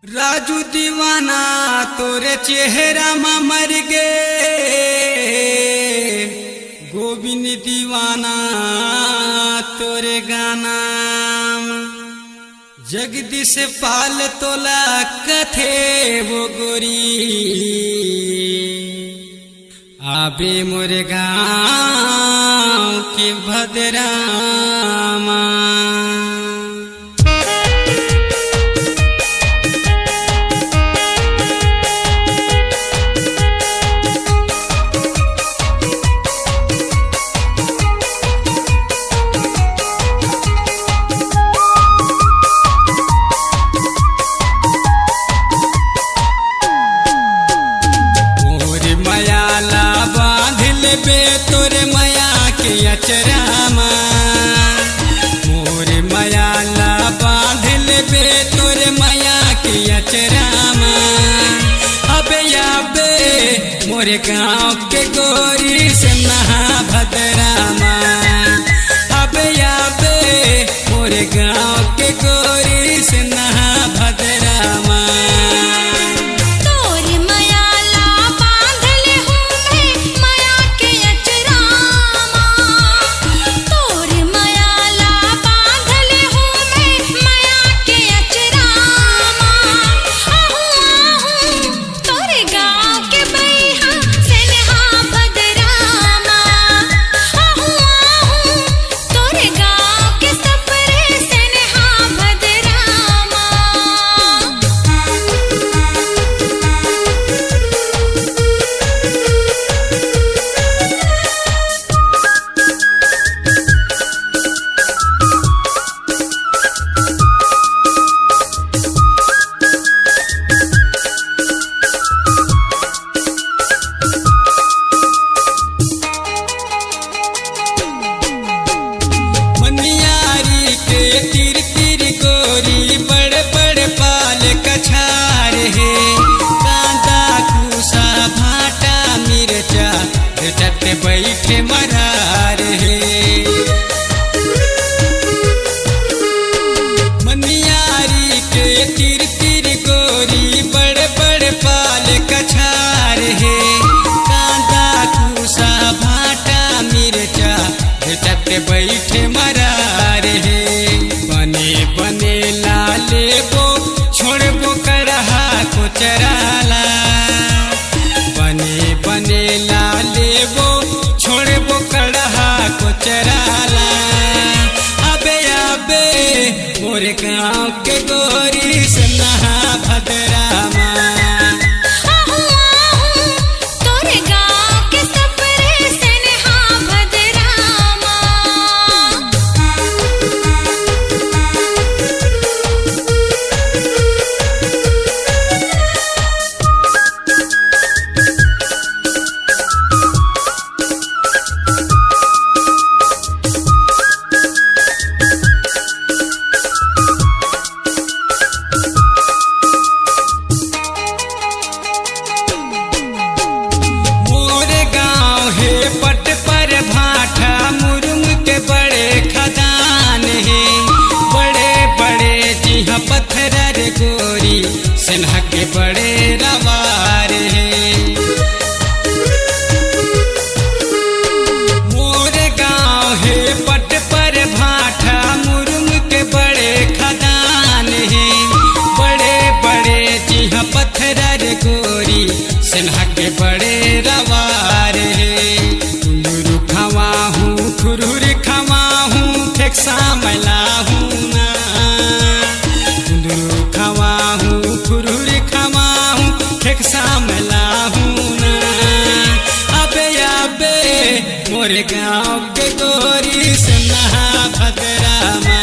राजू दीवाना तोरे चेहरा में मर गे, गोविंद दीवाना तोरे गाना। जगदीश पाल तोला कथे वो गोरी, आबे मोरे गाँव के भद्रामा। तोरे माया के अचरामा मोरे माया ला बांध लेबे, तोरे माया के अचरामा। अबे याबे मोरे गाँव के गोरी से नहा भद्रामा। अबे याबे मोरे गाँव के गोरी से नहा भद्रामा। बैठे मरार है मनियारी के तीर तीर गोरी, बड़े बड़े पाल कछार है। कांदा कुसा भाटा मिर्चा चटते बैठे मरार है। बने बने लाले बो छोड़बो करहा को चराला। बने बने लाले बो छोड़बो कड़हा को चराला। अबे अबे मोरे गाँव के गोरी से नहा भद्रामा। पत्थर गोरी सिन्हा के बड़े रवार है। मोरे गाँव है पट पर भाठा, मुरुम के बड़े खदान है। बड़े बड़े जिहा पत्थर गोरी सिन्हा के बड़े रवार है। कुंदरू खवा हूँ खुरुर खवा हूँ ठेक्सा मैला हूँ ना। खवा हूँ खुरुर खवा हूँ ठेक्सा मैला हूँ ना। अबे अबे मोरे गाँव के गोरी से नहा भद्रामा।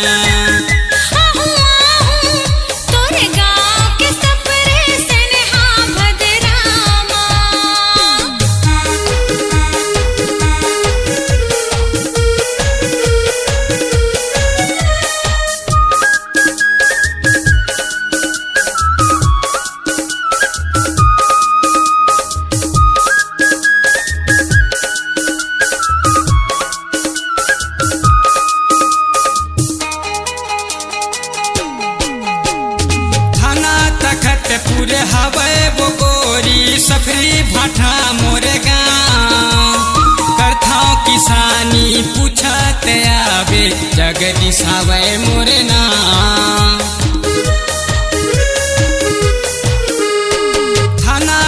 खटपुर हवे वो गोरी सफरी भाठा मोरे गाँव करथाओ किसानी पूछत आवे जगदीश हवे मोरे नाम थाना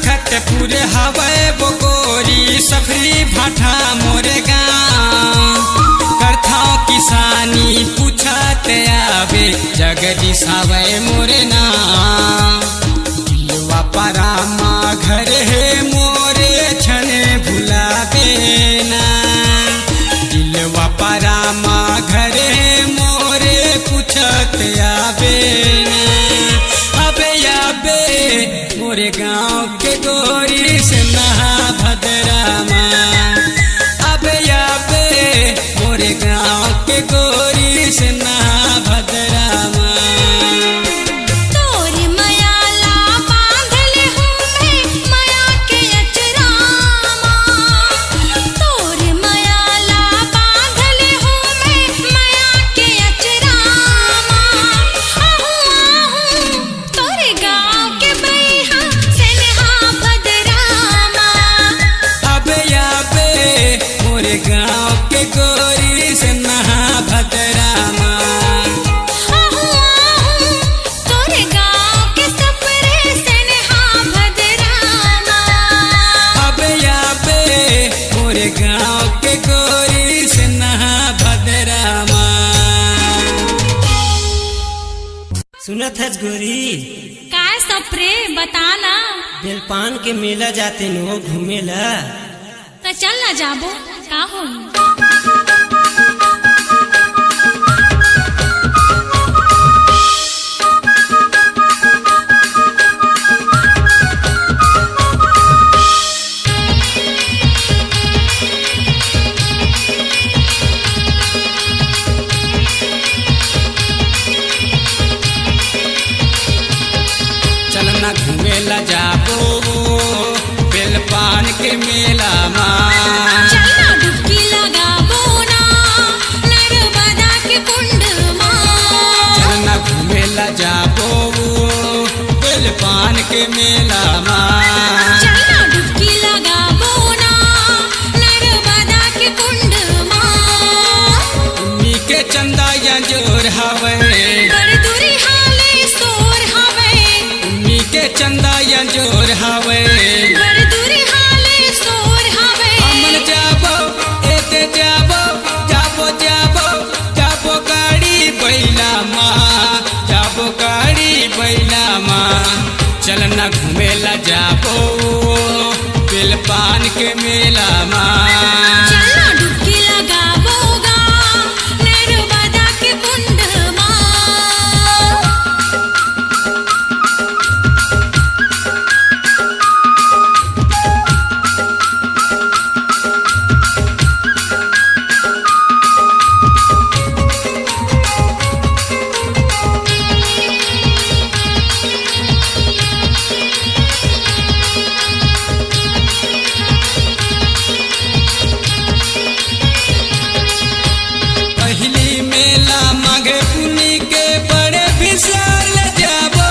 खटपुर हवे वो गोरी सफरी भाठा मोरे गाँव करथाओ किसानी पूछत आवे जगदीश हवे मोरे नाम दिलवा परामा घर है मोरे छने भुलावे ना दिलवा परामा घर है मोरे पूछत आवे ना अबे आबे मोरे गाँव के गोरी से नहा भद्रामा अबे आबे मोरे गाँव के गोरी से नहा भद्रामा सुनत है गोरी काय सपरे बताना बेलपान के मेला जाते नो घूमेला तो चल ना जाबो का हो घूमेला जाबो बेलपान के मेला माँ चलना डुबकी लगाबो ना नर्मदा के कुंड माँ चलना घूमेला जाबो बेलपान के मेला माँ चलना डुबकी लगाबो ना नर्मदा के कुंड माँ उम्मी के चंदा या जोर हवे बड़ दूरी हाले सोर हवे उम्मी के चंदा या जोर हवे बड़ दूरी हाले सोर हवे हमन जाबो एते जाबो जाबो जाबो जाबो गाड़ी बैला माँ जाबो गाड़ी बैला माँ चलना घूमेला जाबो बेलपान के मेला माँ चलना डुबकी लगाबोगा नर्मदा के कुंड माँ पहली मेला माघे पुनी के बड़े विशाल जाबो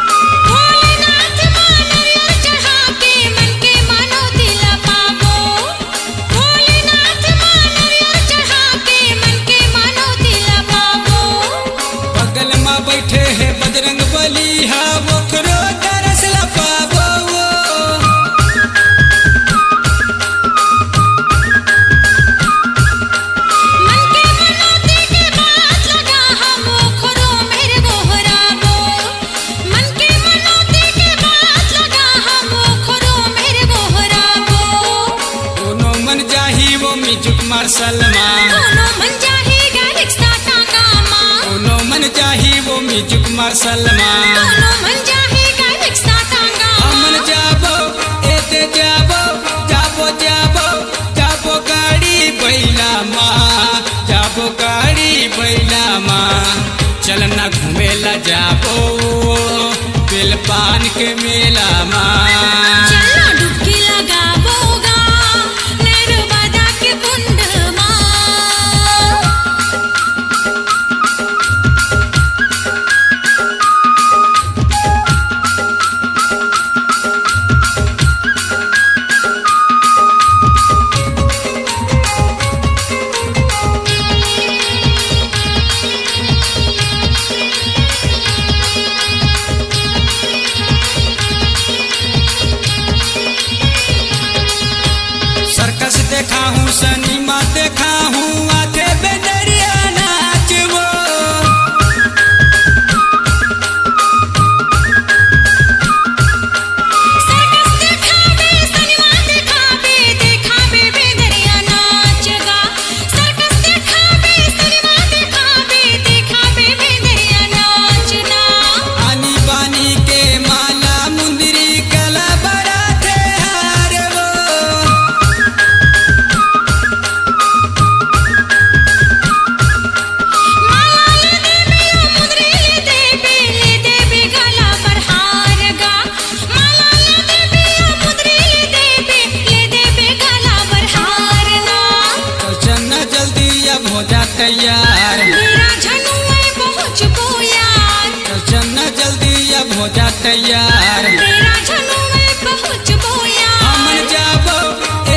भोलेनाथ मानरिया चढ़ा के मन के मानो दिल पाबो भोलेनाथ मानरिया चढ़ा के मन के मानो दिल पाबो बगल में बैठे है बजरंग बली हा ओकरो दरस ला पाबो मन के मनोती के बात लगा हम ओखरो मेरे गोहराबो मन के मनोती के बात लगा हम ओखरो मेरे गोहराबो कोनो मन जाही वो म्यूजिक मार्शल माँ कोनो मन चाहे गालिक साटा गामा कोनो मन जाही वो म्यूजिक मार्शल माँ कोनो मन चाहे गालिक साटा गामा हमन जाबो एते जाबो जाबो जाबो जाबो गाड़ी बैला माँ जाबो गाड़ी बैला माँ चलना घूमेला जाबो बेलपान के मेला माँ चलना डुबकी लगाबोगा नर्मदा के कुंड माँ तैयार। मेरा झनुए पहुँच गो यार, तो चलना जल्दी अब हो जा तैयार। मेरा झनुए पहुँच गो यार। हमन जाबो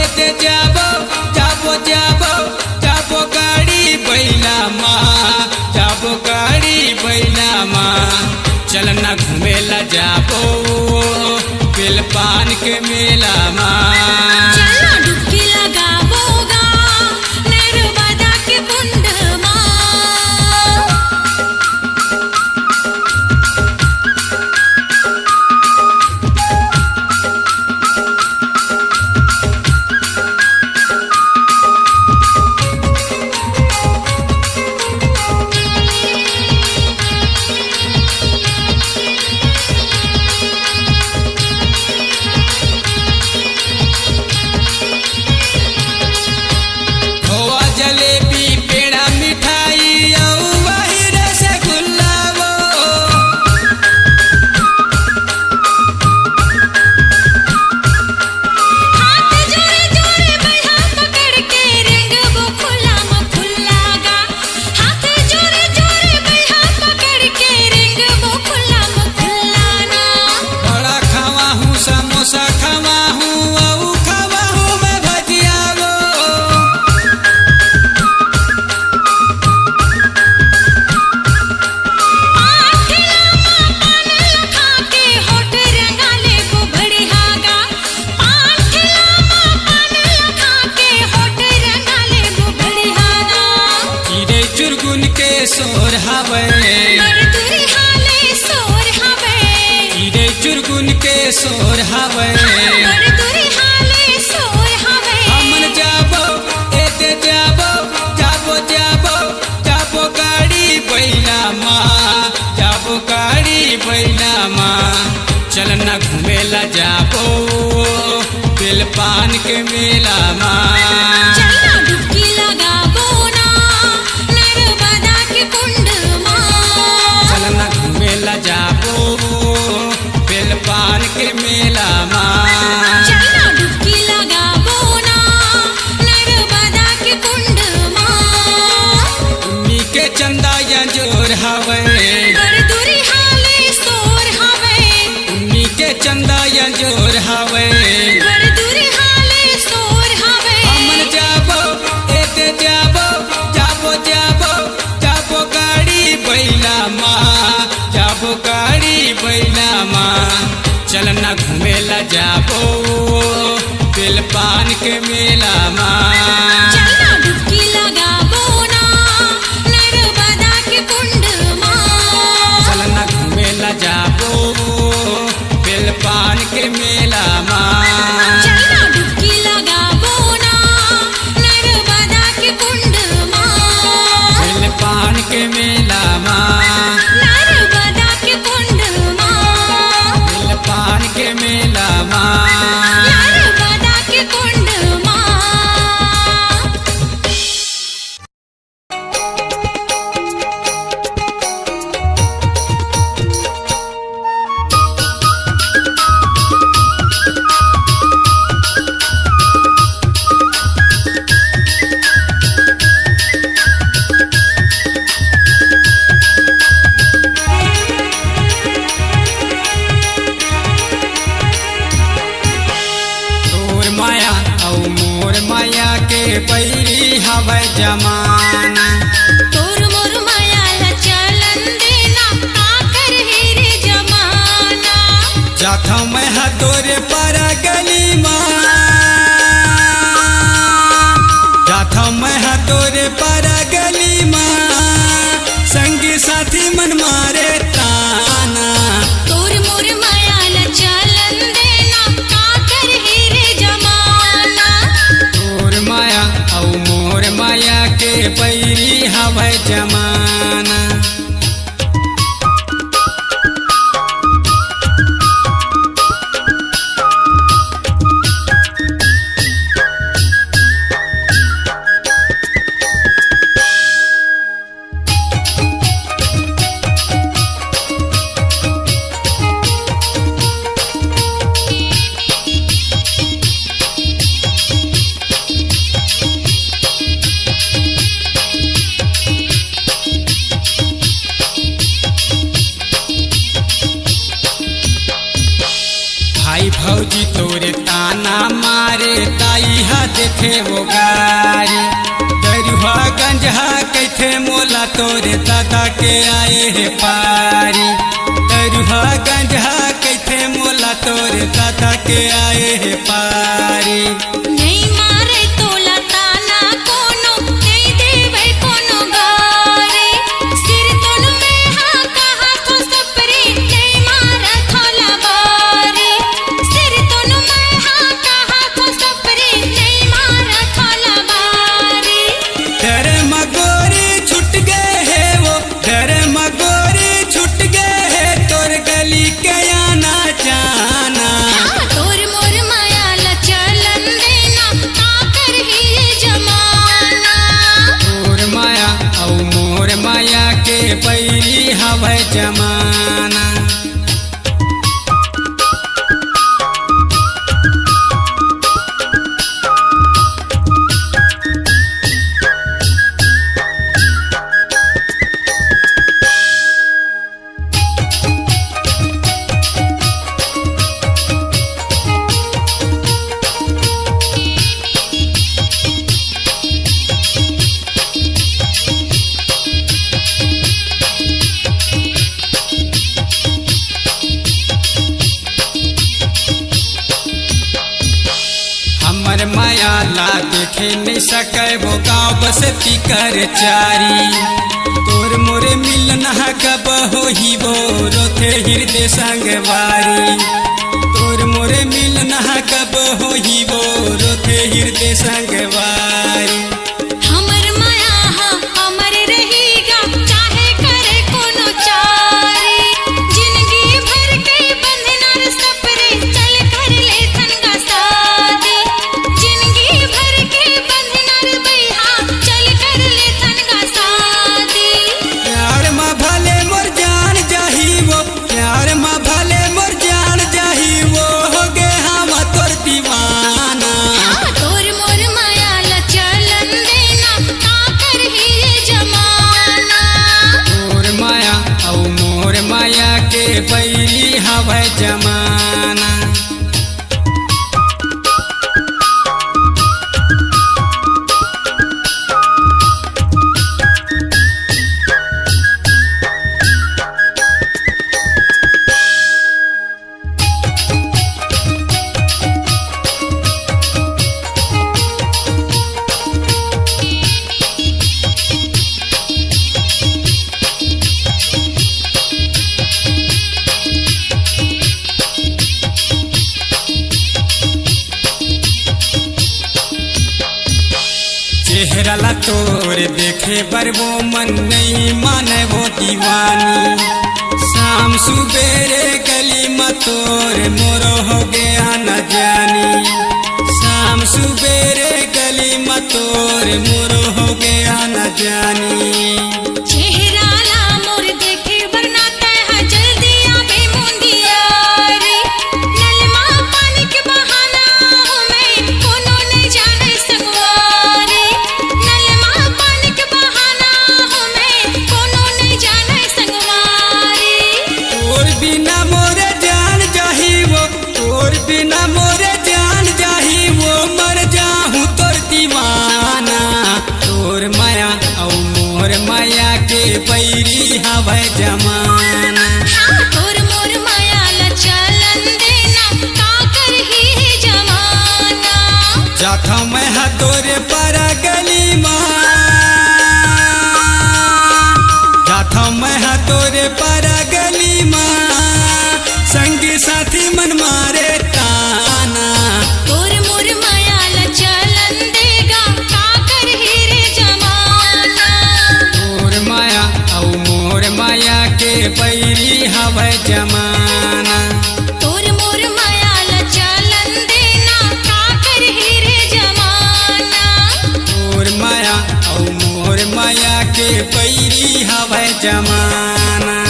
एते जाबो जाबो जाबो जाबो गाड़ी बैला माँ, जाबो गाड़ी बैला माँ। चलना घूमेला जाबो बेलपान के मेला माँ। चलना डुबकी लगाबोगा नर्मदा के कुंड माँ। खोआ जलेबी पेड़ा मिठाई औ वही रसगुल्ला वो। हाथ जोड़े जोड़े बढ़ा पकड़ के रंग वो खुला म खुलागा। हाथ जोड़े जोड़े बढ़ा पकड़ के रंग वो खुला म खुलाना। बड़ा खावा हूँ समोसा खावा हूँ औ खावा हूँ मैं भजिया वो। पान खिलामा पान लखा के होठ रंगा ले वो बढ़ियागा। पान खिलामा पान लखा के होठ रंगा ले वो बढ़ियागा। चिड़ै चुरगुन के शोर हवे, बड़ दूरी हाले सोर हवे, चिड़ै चुरगुन के शोर हवे। बड़ दूरी हाले सोर हवे। हमन जाबो एते जाबो जाबो जाबो जाबो गाड़ी बैला माँ, जाबो गाड़ी बैला माँ। चलना घूमेला जाबो बेलपान के मेला माँ। चलना डुबकी लगाबो ना नर्मदा के कुंड माँ। चलना घूमेला जाबो बेलपान के मेला माँ। चलना डुबकी लगाबो ना नर्मदा के कुंड माँ। उन्नी के चंदा या जोर हवे, बड़ दूरी हाले सोर हवे, उन्नी के चंदा या जोर हवे। बड़ दूरी हाले सोर हवे। हमन जाबो एते जाबो जाबो जाबो जाबो गाड़ी बैला माँ, जाबो गाड़ी बैला माँ। चलना घूमेला जाबो बेलपान के मेला माँ। चलना डुबकी लगाबो ना नर्मदा के कुंड माँ। चलना घूमेला जाबो बेलपान के मेला माँ। चलना डुबकी लगाबो ना नर्मदा के कुंड माँ। बेलपान के मेला माँ। नर्मदा के कुंड माँ। बेलपान के मेला माँ। नर्मदा के कुंड माँ। तोर माया औ मोर माया के बैरी हवे जमाना। तोर मोर माया ला चलन देना आकर हेरे जमाना। जाथा मैं हा तोरे पर गली माँ, जाथा मैं हा तोरे पर गली माँ। संगी साथी मन मारे ताना। तोर मोर माया ला चलन देना आकर हेरे जमाना। तोर माया औ मोर माया के बैरी हवे जमाना। ससुर ताना मारे ताई हा देखे वो गारी दरुहा गंजहा कैथे मोला तोरे दादा के आए है पारी दरुहा गंजहा कैथे मोला तोरे दादा के आए है पारी नहीं मारे तोला ताना कोनो नहीं देवे कोनो गारी सिर तोन में हाँ कहा तो सपरी नहीं मारा थोला बारी सिर तोन में हाँ कहा तो सपरी नहीं मारा थोला बारी डर मगोरी छुट गए है वो डर मगोरी छुट गए है तोर गली के आना जाना हाँ तोर मोर माया ला चलन देना काकर ही जमाना तोर माया औ मोर माया के बैरी हवै जमाना हमर माया ला देखे नहीं सके वो गाँव बसती कर चारी तोर मोरे मिलन कब हो ही वो रोथे हृदय संगवारी तोर मोरे मिलन कब हो ही वो रोथे हृदय संगवारी हमर माया हाँ अमर रहेगा चाहे करे कोनो चारी जिंदगी भर के बंधना सपरे चल कर ले थनगा शादी जिंदगी भर के बंधना बैहा चल कर ले थनगा शादी प्यार माँ भले मोर जान जाही वो प्यार माँ भले मोर जान जाही वो हो गे हम तोर दीवाना हाँ तोर मोर माया ला चलन देना काकर ही जमाना तोर माया औ मोर माया के बैरी हवै जमाना चेहरा ला तोर देखे बर वो मन नहीं माने वो दीवानी शाम सुबेरे गली में तोर मोरो हो गया न जानी शाम सुबेरे गली में तोर मोरो हो गया न जानी चेहरा ला मोर देखे बरनाते है जल्दी आवे मुंदिया रे नलमा पानी के बहाना में कोनो नहीं जाने संगवारी नलमा पानी के बहाना में कोनो नहीं जाने संगवारी तोर बिना मोरे जान जाही वो तोर बिना मोरे जान जाही वो मर जाहूँ तोर दीवाना तोर माया औ मोर माया के बैरी हवै जमाना हाँ तोर मोर माया ला चलन देना काकर ही जमाना जाथा मैं हा तोरे पारा गली माँ जाथा मैं हा तोरे पारा गली माँ संगी साथी मन मारे ताना तोर मोर माया ला चलन देगा काकर ही रे जमाना तोर माया औ मोर माया के बैरी हवै जमाना तोर मोर माया ला चलन देना काकर ही रे जमाना तोर माया औ मोर माया के बैरी हवै जमाना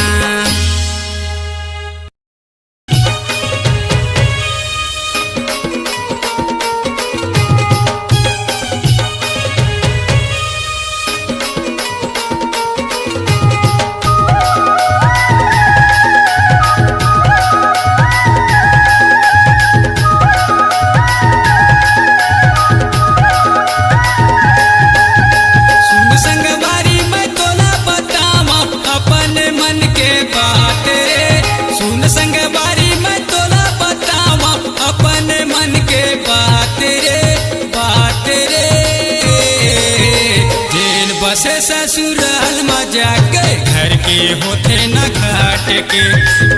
ससुराल मजा के घर के होते न घाट के।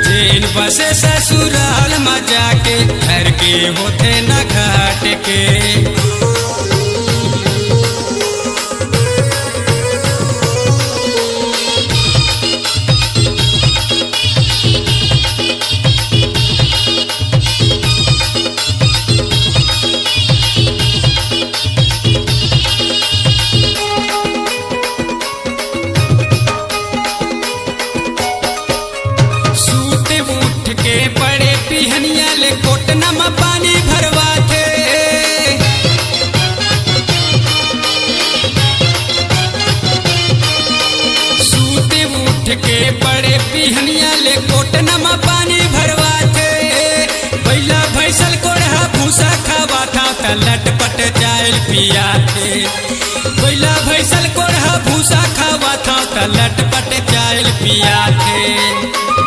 जेन बसे ससुराल मजा के घर के होते न घाट के। के बड़े पिहनिया ले कोटना में पानी भरवा थे। सूते उठ के बड़े पिहनिया ले कोटना में पानी भरवा थे। बैला भैसल कोढ़ा भूसा खावा था त लटपट जायल पिया थे। बैला भैसल कोढ़ा भूसा खावा था त लटपट जायल पिया थे।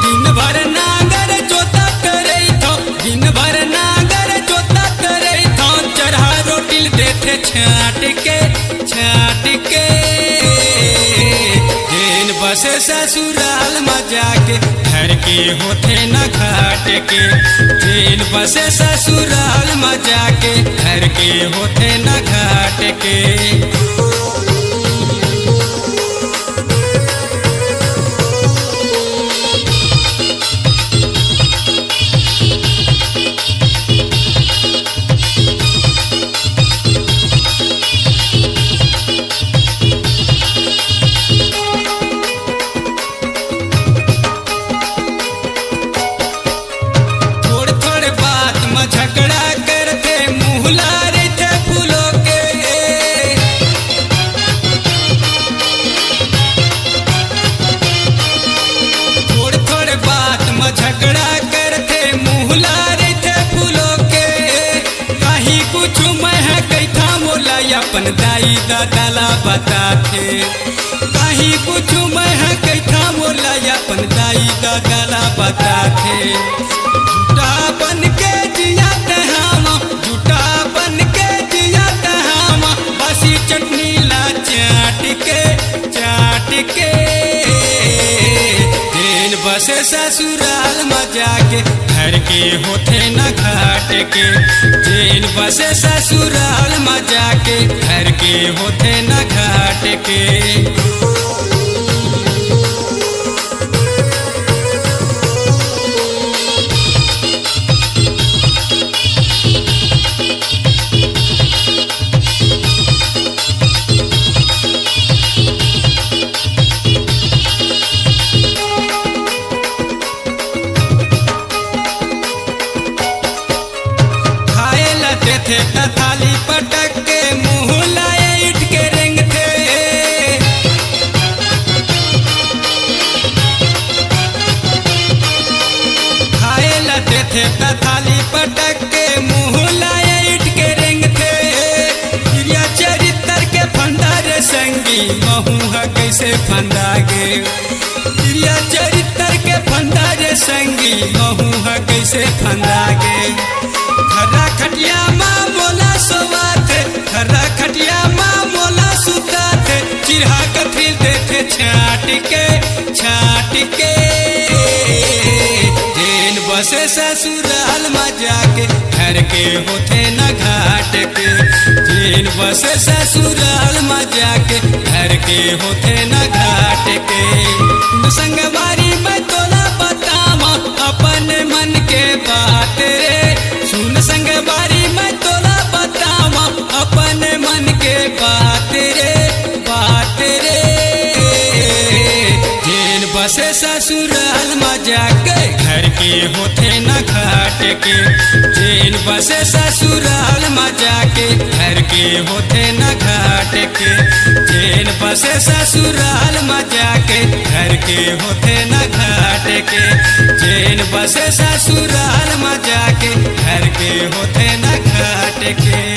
दिन भर नागर जोता करे थो, दिन भर नागर जोता करे थो, चढ़ा रोटिल देते छाट के छाट के। दिन बसे ससुराल मजा के घर के होते न घाट के। दिन बसे ससुराल मजा के घर के होते न घाट के। झगड़ा करते मुँह लारे थे फूलों के। थोड़े थोड़े बात में झगड़ा करते मुँह लारे थे फूलों के। कहीं कुछ मैं है कैथा मोला अपन दाई दादा बताते। कहीं कुछ मैं है कैथा मोला अपन दाई दादा बताते। झूठा बन के जियाते हम, झूठा बन के जियाते हम, बसी चटनी ला चाट के चाट के। दिन बसे ससुराल मजा के घर के होते न घाट के। दिन बसे ससुराल मजा के घर के होते न घाट के। थे थाली पटक के मुँह लाए इट के रेंग थे। खाए लते थे थाली पटक के मुँह लाए इट के रेंग थे। प्रिया चरित्र के फंदार संगी महूह कैसे फंदा गे। प्रिया चरित्र के फंदार संगी महूह कैसे फंदा गे। खरा खटिया माँ मोला सोवात, खरा खटिया माँ मोला सुतात। चिढ़ा कथरिल देते छाट के छाट के। दिन बसे ससुराल मजा के घर के होते न घाट के। दिन बसे ससुराल मजा के घर के होते न घाट के। संगवारी में तोला बतावा अपन मन के बात रे। सुन संगवारी में तोला बतावा अपन मन के बात रे बात रे। दिन बसे ससुराल मजा के घर के होते न घाट के। दिन बसे ससुराल मजा के घर के होते न घाट के। दिन बसे ससुराल मजा के घर के होते न घाट के। दिन बसे ससुराल मजा के घर के होते न घाट के।